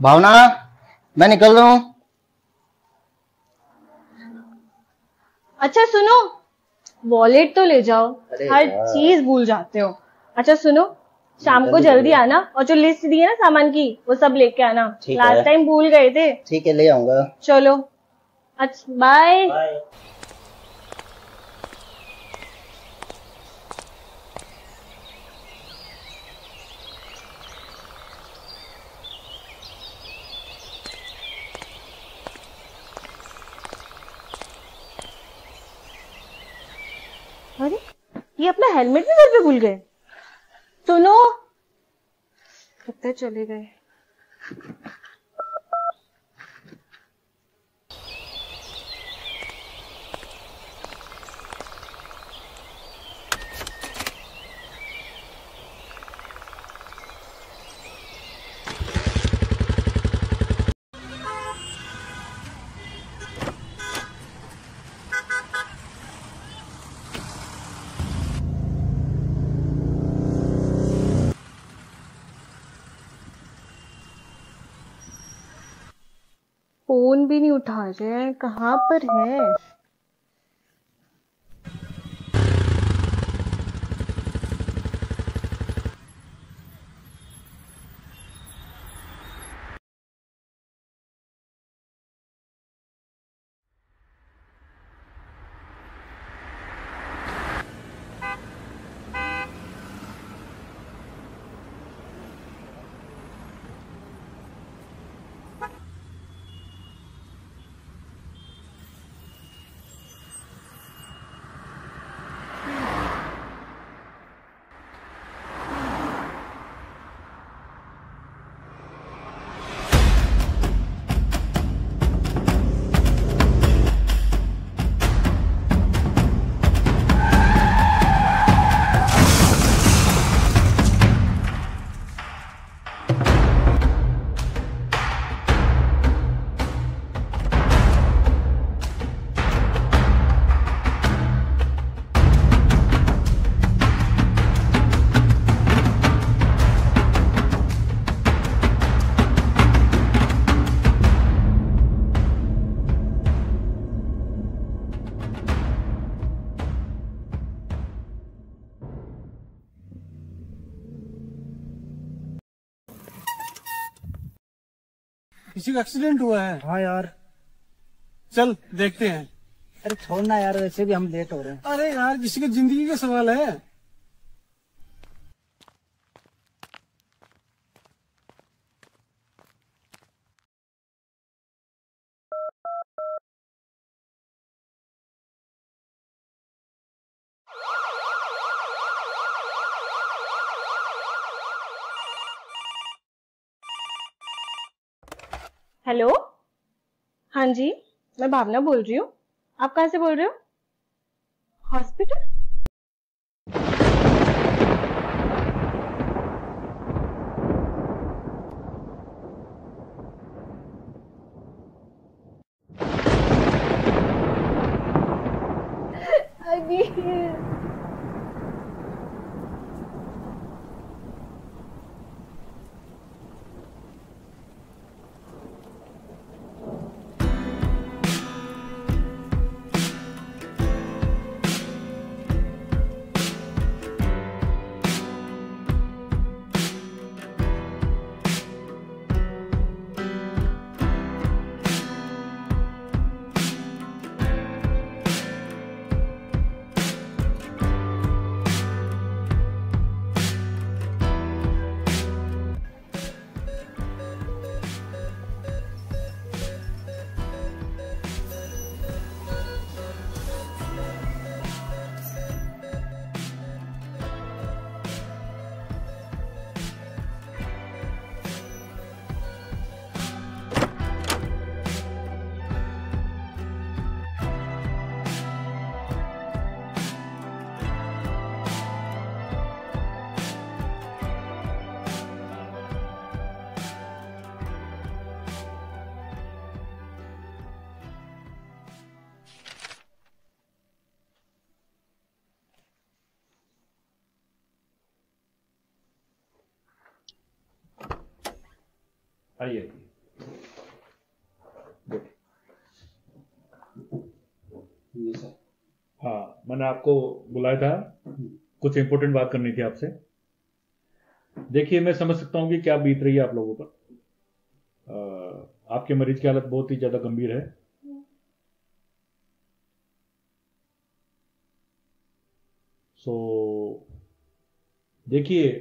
भावना, मैं निकल रहा हूँ। अच्छा सुनो, वॉलेट तो ले जाओ। अरे हर यार। चीज भूल जाते हो। अच्छा सुनो, शाम को जल्दी आना और जो लिस्ट दी है ना सामान की वो सब लेके आना। ठीक है। लास्ट टाइम भूल गए थे। ठीक है, ले आऊंगा। चलो, अच्छा बाय। अरे, ये अपना हेलमेट भी घर पे भूल गए। सुनो, लगता है चले गए। फोन भी नहीं उठा रहे, कहाँ पर है? किसी का एक्सीडेंट हुआ है। हाँ यार। चल देखते हैं। अरे छोड़ना यार, वैसे भी हम लेट हो रहे हैं। अरे यार, किसी की जिंदगी का सवाल है। हेलो, हाँ जी, मैं भावना बोल रही हूँ। आप कहाँ से बोल रहे हो? हॉस्पिटल? अभी आइए। गुड। जी सर। हाँ, मैंने आपको बुलाया था, कुछ इंपॉर्टेंट बात करनी थी आपसे। देखिए, मैं समझ सकता हूँ कि क्या बीत रही है आप लोगों पर। आपके मरीज की हालत बहुत ही ज्यादा गंभीर है। सो देखिए,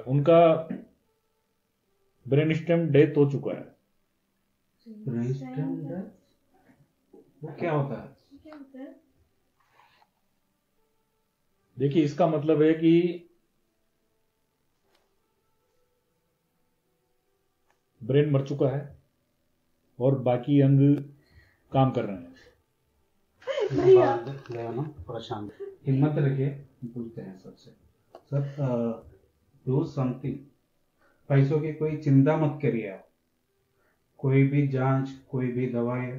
उनका ब्रेन स्टेम डेथ हो चुका है। Brain stem death? वो क्या होता है? देखिए, इसका मतलब है कि ब्रेन मर चुका है और बाकी अंग काम कर रहे हैं। प्रशांत, हिम्मत रखिए, पूछते हैं सर से। Sir, do something. पैसों की कोई चिंता मत करिए आप। कोई भी जांच, कोई भी दवाई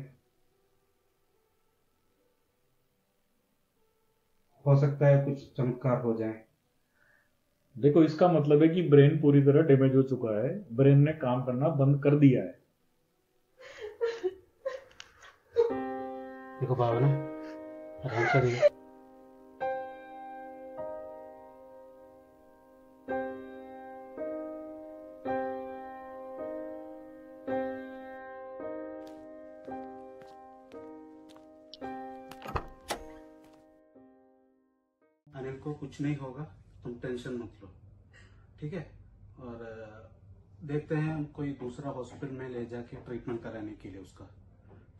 हो सकता है कुछ चमत्कार हो जाए। देखो, इसका मतलब है कि ब्रेन पूरी तरह डैमेज हो चुका है, ब्रेन ने काम करना बंद कर दिया है। देखो भावना, आराम से रहिए। अनिल को कुछ नहीं होगा, तुम टेंशन मत लो, ठीक है? और देखते हैं हम कोई दूसरा हॉस्पिटल में ले जाके ट्रीटमेंट कराने के लिए उसका,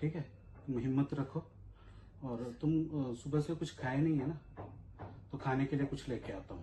ठीक है? तुम हिम्मत रखो। और तुम सुबह से कुछ खाए नहीं है ना, तो खाने के लिए कुछ लेके आता हूँ।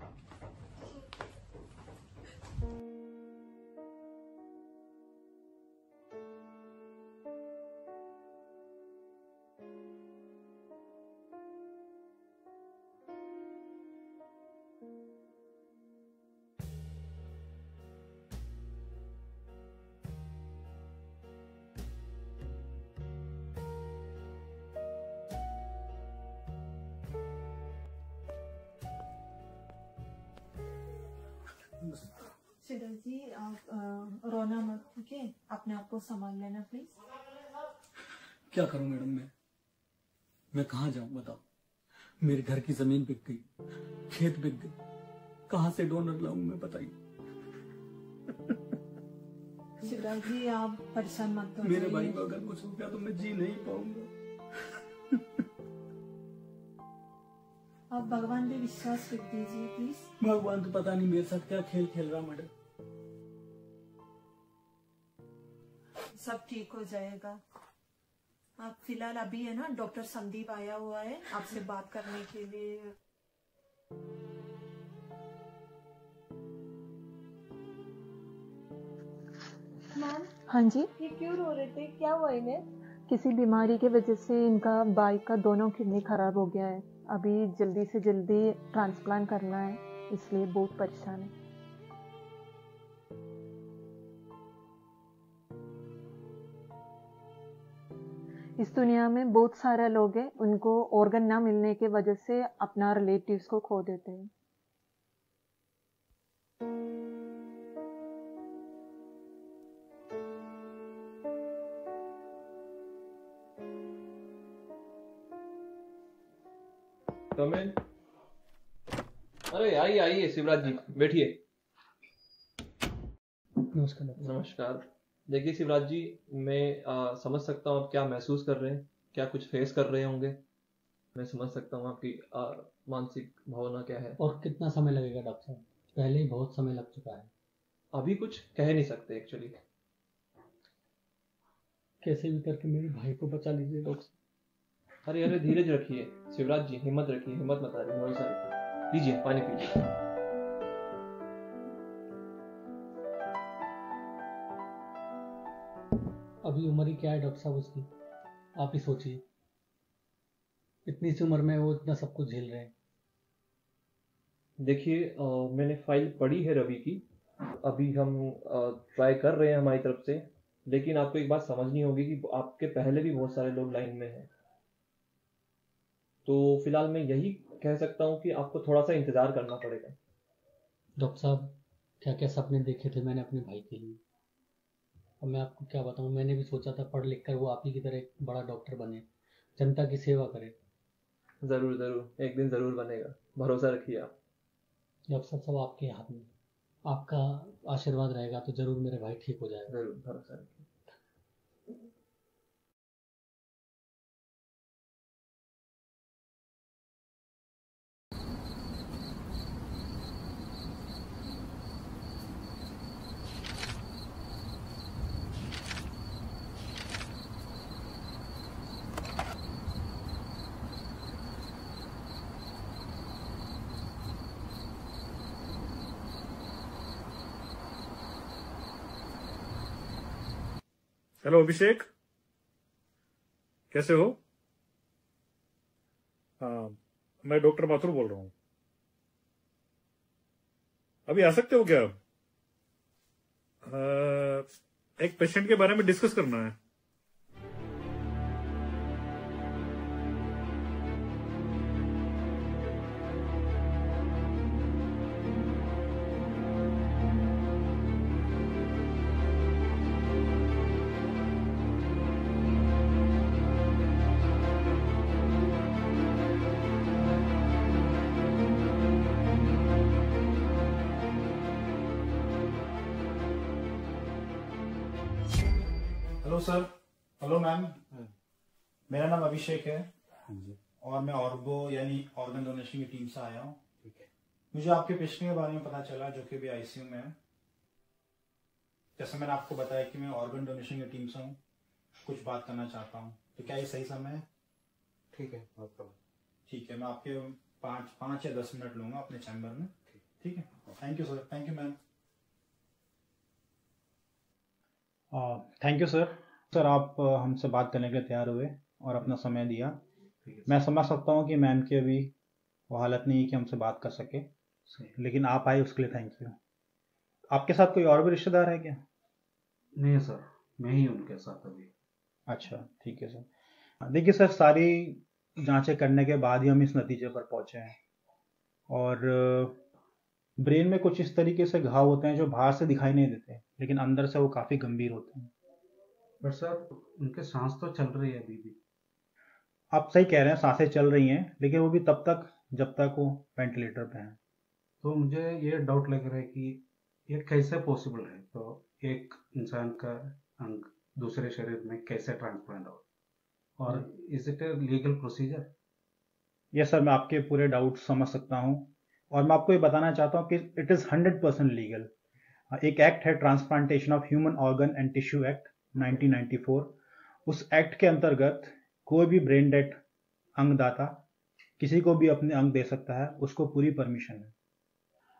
शिवराज जी, आप रोना मत, ठीक है? अपने आप को संभाल लेना प्लीज। क्या करूं मैडम, मैं कहाँ जाऊं बताओ। मेरे घर की जमीन बिक गई, खेत बिक गई, कहाँ से डोनर लाऊं मैं, बताइए। शिवराज जी, आप परेशान मत हो मेरे जाइए। भाई को अगर कुछ हो गया तो मैं जी नहीं पाऊंगा। आप भगवान पे विश्वास रख दीजिए प्लीज। भगवान तो पता नहीं मेरे साथ क्या खेल खेल रहा मैडम। सब ठीक हो जाएगा। आप फिलहाल अभी है ना, डॉक्टर संदीप आया हुआ है आपसे बात करने के लिए। मैम, हाँ जी, ये क्यों रो रहे थे? क्या हुआ इन्हें? किसी बीमारी की वजह से इनका बाइक का दोनों किडनी खराब हो गया है। अभी जल्दी से जल्दी ट्रांसप्लांट करना है, इसलिए बहुत परेशान है। इस दुनिया में बहुत सारे लोग हैं, उनको ऑर्गन ना मिलने की वजह से अपना रिलेटिव्स को खो देते हैं। कमेंट। अरे आइए आइए शिवराज जी, बैठिए। नमस्कार। नमस्कार। देखिए शिवराज जी, मैं समझ सकता हूँ आप क्या महसूस कर रहे हैं, क्या कुछ फेस कर रहे होंगे। मैं समझ सकता हूँ आपकी मानसिक भावना क्या है। और कितना समय लगेगा डॉक्टर साहब? पहले ही बहुत समय लग चुका है। अभी कुछ कह नहीं सकते एक्चुअली। कैसे भी करके मेरे भाई को बचा लीजिए डॉक्टर साहब। अरे अरे धीरज रखिए शिवराज जी, हिम्मत रखिए, हिम्मत मत हारिए। भरोसा रखिए, लीजिए पानी पीजिए। अभी उम्र ही क्या है डॉक्टर साहब उसकी, आप ही सोचिए। इतनी सी उम्र में वो इतना सब कुछ झेल रहे हैं। देखिए मैंने फाइल पढ़ी है रवि की। अभी हम ट्राई कर रहे हैं हमारी तरफ से, लेकिन आपको एक बात समझनी होगी कि आपके पहले भी बहुत सारे लोग लाइन में हैं। तो फिलहाल मैं यही कह सकता हूँ कि आपको थोड़ा सा इंतजार करना पड़ेगा। डॉक्टर साहब, क्या क्या सपने देखे थे मैंने अपने भाई के लिए। और मैं आपको क्या बताऊं, मैंने भी सोचा था पढ़ लिख कर वो आप ही की तरह एक बड़ा डॉक्टर बने, जनता की सेवा करे। जरूर जरूर एक दिन जरूर बनेगा, भरोसा रखिए आप। जब सब आपके हाथ में, आपका आशीर्वाद रहेगा तो जरूर मेरे भाई ठीक हो जाएगा। जरूर भरोसा रखिए। हेलो अभिषेक, कैसे हो? हाँ, मैं डॉक्टर माथुर बोल रहा हूँ। अभी आ सकते हो क्या आप? एक पेशेंट के बारे में डिस्कस करना है। Hello sir. Hello ma'am. मेरा नाम अभिषेक है हाँ जी। और मैं ऑर्गो यानी ऑर्गन डोनेशन की टीम से आया हूँ। ठीक है। मुझे आपके पेशेंट के बारे में पता चला जो कि अभी आईसीयू में है। जैसे मैंने आपको बताया कि मैं ऑर्गन डोनेशन की टीम से हूँ, कुछ बात करना चाहता हूँ, तो क्या ये सही समय है? ठीक है, बात करो। ठीक है, मैं आपके 5 या 10 मिनट लूंगा अपने चैम्बर में। ठीक है, thank you sir. Thank you ma'am. Thank you sir. Sir आप हमसे बात करने के लिए तैयार हुए और अपना समय दिया। मैं समझ सकता हूँ कि मैम की अभी वो हालत नहीं है कि हमसे बात कर सके, लेकिन आप आए उसके लिए थैंक यू। आपके साथ कोई और भी रिश्तेदार है क्या? नहीं सर, मैं ही उनके साथ अभी। अच्छा, ठीक है सर। देखिए सर, सारी जांचें करने के बाद ही हम इस नतीजे पर पहुंचे हैं और ब्रेन में कुछ इस तरीके से घाव होते हैं जो बाहर से दिखाई नहीं देते, लेकिन अंदर से वो काफ़ी गंभीर होते हैं। बट सर, उनके सांस तो चल रही है अभी भी। आप सही कह रहे हैं, सांसें चल रही हैं, लेकिन वो भी तब तक जब तक वो वेंटिलेटर पे हैं। तो मुझे ये डाउट लग रहा है कि ये कैसे पॉसिबल है। तो एक इंसान का अंग दूसरे शरीर में कैसे ट्रांसप्लांट हो, और is it a legal procedure? Yes sir, मैं आपके पूरे डाउट समझ सकता हूँ और मैं आपको ये बताना चाहता हूँ कि इट इज़ 100% लीगल। एक एक्ट है, transplantation of human organ and tissue act 1994। उस एक्ट के अंतर्गत कोई भी ब्रेन डेड अंगदाता किसी को भी अपने अंग दे सकता है, उसको पूरी परमिशन है।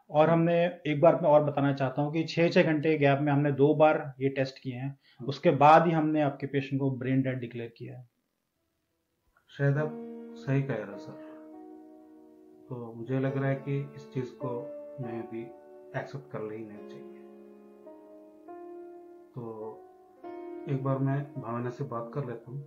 और हमने एक बार मैं और बताना चाहता हूँ कि 6-6 घंटे गैप में हमने 2 बार ये टेस्ट किए हैं, उसके बाद ही हमने आपके पेशेंट को ब्रेन डेड डिक्लेयर किया है। शायद आप सही कह रहे हो सर। तो मुझे लग रहा है कि इस चीज को मैं भी एक्सेप्ट कर लेना चाहिए। तो एक बार मैं भावना से बात कर लेता हूँ,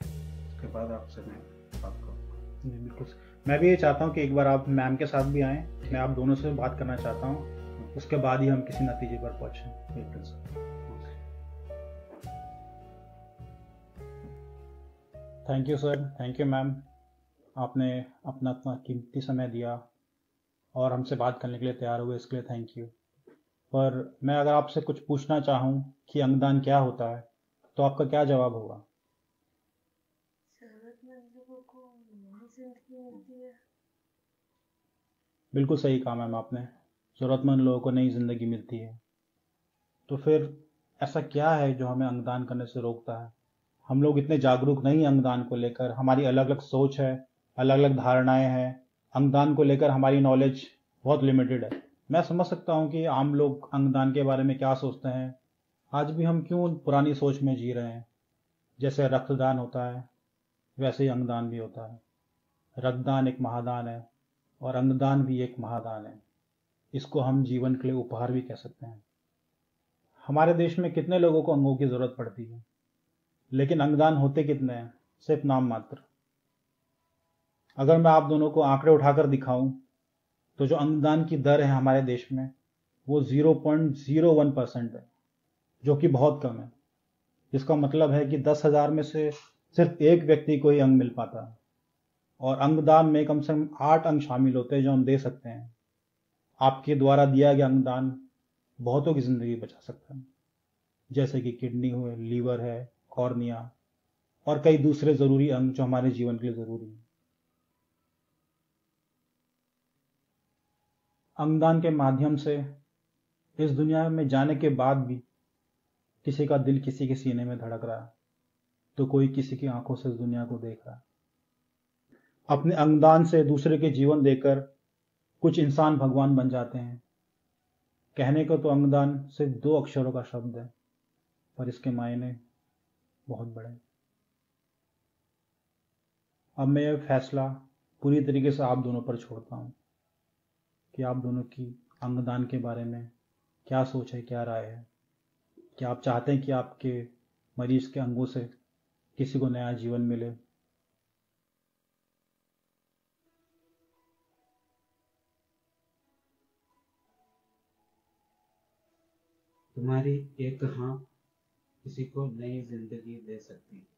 उसके बाद आपसे मैं बात करूँगा। जी बिल्कुल। मैं भी ये चाहता हूँ कि एक बार आप मैम के साथ भी आएँ, मैं आप दोनों से बात करना चाहता हूँ, उसके बाद ही हम किसी नतीजे पर पहुँचें। बिल्कुल sir. Thank you sir. Thank you ma'am, आपने अपना इतना कीमती समय दिया और हमसे बात करने के लिए तैयार हुए, इसके लिए थैंक यू। पर मैं अगर आपसे कुछ पूछना चाहूँ कि अंगदान क्या होता है, तो आपका क्या जवाब होगा? बिल्कुल सही कहा मैम आपने, ज़रूरतमंद लोगों को नई ज़िंदगी मिलती है। तो फिर ऐसा क्या है जो हमें अंगदान करने से रोकता है? हम लोग इतने जागरूक नहीं हैं अंगदान को लेकर, हमारी अलग अलग सोच है, अलग अलग धारणाएं हैं। अंगदान को लेकर हमारी नॉलेज बहुत लिमिटेड है। मैं समझ सकता हूँ कि आम लोग अंगदान के बारे में क्या सोचते हैं। आज भी हम क्यों पुरानी सोच में जी रहे हैं? जैसे रक्तदान होता है वैसे ही अंगदान भी होता है। रक्तदान एक महादान है और अंगदान भी एक महादान है। इसको हम जीवन के लिए उपहार भी कह सकते हैं। हमारे देश में कितने लोगों को अंगों की ज़रूरत पड़ती है, लेकिन अंगदान होते कितने हैं? सिर्फ नाम मात्र। अगर मैं आप दोनों को आंकड़े उठाकर दिखाऊं तो जो अंगदान की दर है हमारे देश में वो 0.01% है। जो कि बहुत कम है। इसका मतलब है कि 10,000 में से सिर्फ एक व्यक्ति को ही अंग मिल पाता है, और अंगदान में कम से कम 8 अंग शामिल होते हैं जो हम दे सकते हैं। आपके द्वारा दिया गया अंगदान बहुतों की जिंदगी बचा सकता है, जैसे कि किडनी हुए, लीवर है, कॉर्निया और कई दूसरे जरूरी अंग जो हमारे जीवन के लिए जरूरी हैं। अंगदान के माध्यम से इस दुनिया में जाने के बाद भी किसी का दिल किसी के सीने में धड़क रहा है, तो कोई किसी की आंखों से इस दुनिया को देख रहा है। अपने अंगदान से दूसरे के जीवन देकर कुछ इंसान भगवान बन जाते हैं। कहने को तो अंगदान सिर्फ 2 अक्षरों का शब्द है, पर इसके मायने बहुत बड़े हैं। अब मैं यह फैसला पूरी तरीके से आप दोनों पर छोड़ता हूँ कि आप दोनों की अंगदान के बारे में क्या सोच है, क्या राय है। क्या आप चाहते हैं कि आपके मरीज के अंगों से किसी को नया जीवन मिले? तुम्हारी एक हाँ किसी को नई जिंदगी दे सकती है।